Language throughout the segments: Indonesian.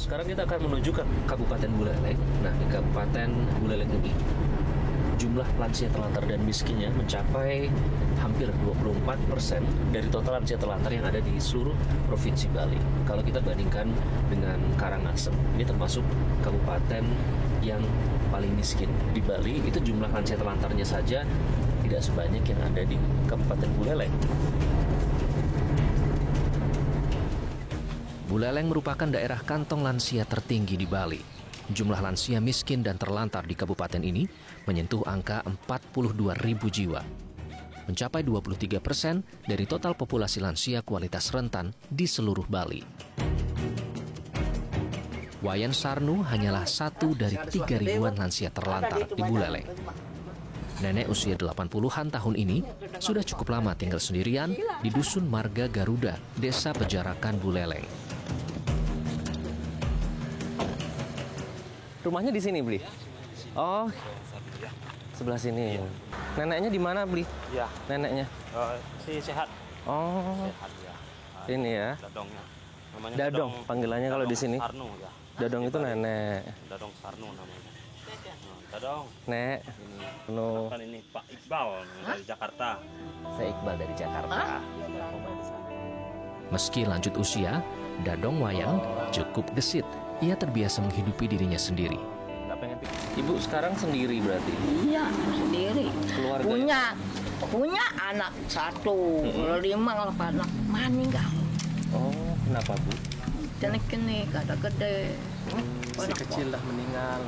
Sekarang kita akan menuju ke Kabupaten Buleleng. Nah, di Kabupaten Buleleng ini jumlah lansia terlantar dan miskinnya mencapai hampir 24% dari total lansia terlantar yang ada di seluruh Provinsi Bali. Kalau kita bandingkan dengan Karangasem, ini termasuk kabupaten yang paling miskin. Di Bali itu jumlah lansia terlantarnya saja tidak sebanyak yang ada di Kabupaten Buleleng. Buleleng merupakan daerah kantong lansia tertinggi di Bali. Jumlah lansia miskin dan terlantar di kabupaten ini menyentuh angka 42.000 jiwa. Mencapai 23% dari total populasi lansia kualitas rentan di seluruh Bali. Wayan Sarnu hanyalah satu dari 3.000-an lansia terlantar di Buleleng. Nenek usia 80-an tahun ini sudah cukup lama tinggal sendirian di Dusun Marga Garuda, Desa Pejarakan, Buleleng. Rumahnya di sini, Bli? Oh, sebelah sini. Iya. Neneknya di mana, Bli? Iya. Neneknya? Si sehat. Oh, Sehat ya. ini ya. Dadong. Namanya Dadong, panggilannya kalau di sini. Sarnu ya. Dadong itu nenek. Dadong Sarnu namanya. Dadong. Nek, Ini. Kan ini Pak Iqbal dari Jakarta. Saya Iqbal dari Jakarta. Meski lanjut usia, Dadong Wayang cukup gesit. Ia terbiasa menghidupi dirinya sendiri. Ibu sekarang sendiri berarti? Iya, sendiri. Keluarga? Punya anak satu, 5 anak meninggal. Oh, kenapa Bu? Kene kada gede. Si kecil dah meninggal.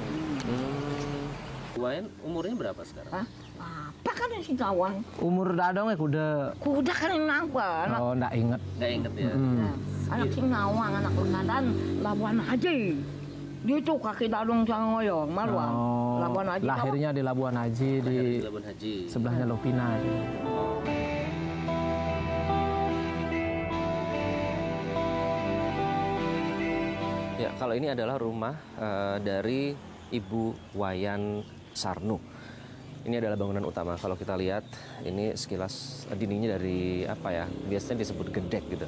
Wayan umurnya berapa sekarang? Hah? Apa kan si kawan? Umur Dadong ya Kuda kan yang napa? Anak, Oh, enggak inget. Nggak inget ya? anak si Nawang, anak Lekadan, Labuan Haji. Dia tuh kaki Dadong Cangoyong, Marwang. Labuan Haji. Lahirnya di Labuan Haji, di Labuan Haji. sebelahnya Lopina. Ya, kalau ini adalah rumah dari Ibu Wayan Sarnu. Ini adalah bangunan utama. Kalau kita lihat, ini sekilas dindingnya dari apa ya? Biasanya disebut gedek gitu.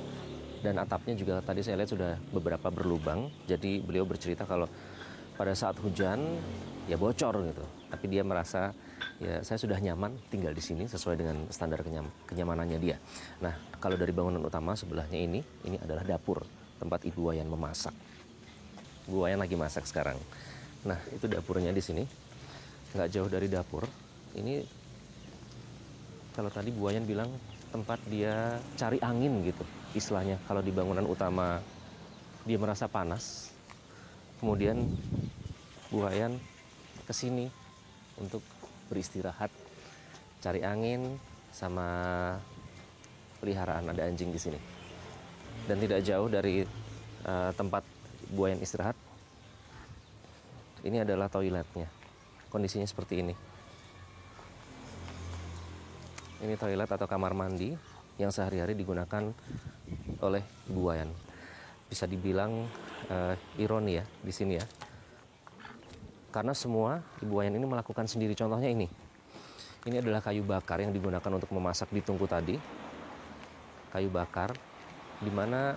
Dan atapnya juga tadi saya lihat sudah beberapa berlubang. Jadi beliau bercerita kalau pada saat hujan ya bocor gitu. Tapi dia merasa ya saya sudah nyaman tinggal di sini sesuai dengan standar kenyamanannya dia. Nah, kalau dari bangunan utama sebelahnya ini adalah dapur tempat Ibu Wayan memasak. Bu Wayan lagi masak sekarang. Nah, itu dapurnya di sini. Nggak jauh dari dapur. Ini kalau tadi Bu Wayan bilang tempat dia cari angin gitu istilahnya. Kalau di bangunan utama dia merasa panas, kemudian Bu Wayan ke sini untuk beristirahat, cari angin sama peliharaan, ada anjing di sini. Dan tidak jauh dari tempat Bu Wayan istirahat, ini adalah toiletnya. Kondisinya seperti ini. Ini toilet atau kamar mandi yang sehari-hari digunakan oleh Ibu Wayan. Bisa dibilang ironi ya di sini ya. Karena semua Ibu Wayan ini melakukan sendiri. Contohnya ini. Ini adalah kayu bakar yang digunakan untuk memasak di tungku tadi. Kayu bakar di mana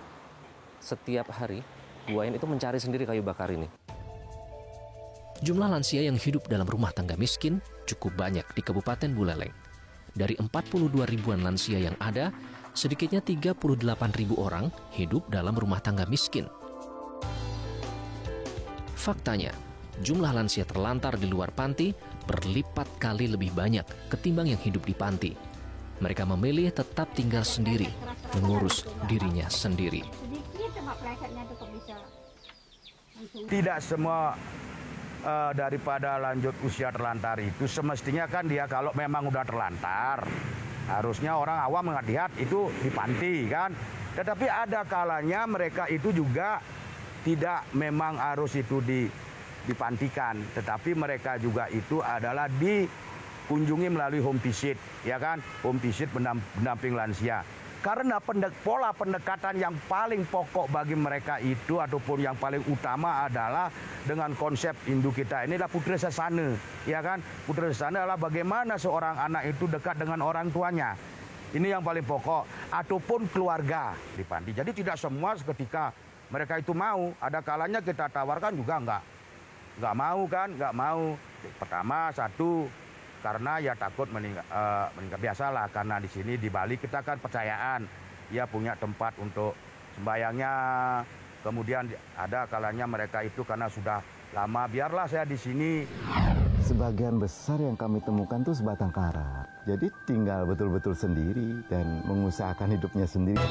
setiap hari Bu Wayan itu mencari sendiri kayu bakar ini. Jumlah lansia yang hidup dalam rumah tangga miskin cukup banyak di Kabupaten Buleleng. Dari 42 ribuan lansia yang ada, sedikitnya 38.000 orang hidup dalam rumah tangga miskin. Faktanya, jumlah lansia terlantar di luar panti berlipat kali lebih banyak ketimbang yang hidup di panti. Mereka memilih tetap tinggal sendiri, mengurus dirinya sendiri. Tidak semua daripada lanjut usia terlantar itu semestinya kan dia kalau memang udah terlantar harusnya orang awam melihat itu di panti kan, tetapi ada kalanya mereka itu juga tidak memang harus itu dipantikan, tetapi mereka juga itu adalah dikunjungi melalui home visit, ya kan, home visit pendamping lansia. Karena pola pendekatan yang paling pokok bagi mereka itu ataupun yang paling utama adalah dengan konsep Hindu kita ini adalah putra sasana, ya kan? Putra sasana adalah bagaimana seorang anak itu dekat dengan orang tuanya. Ini yang paling pokok ataupun keluarga di panti. Jadi tidak semua ketika mereka itu mau. Ada kalanya kita tawarkan juga nggak mau kan, nggak mau. Pertama satu karena ya takut meninggal biasalah, karena di sini di Bali kita kan percayaan dia punya tempat untuk sembayangnya. Kemudian ada kalanya mereka itu karena sudah lama, biarlah saya di sini. Sebagian besar yang kami temukan tuh sebatang kara. Jadi tinggal betul-betul sendiri dan mengusahakan hidupnya sendiri.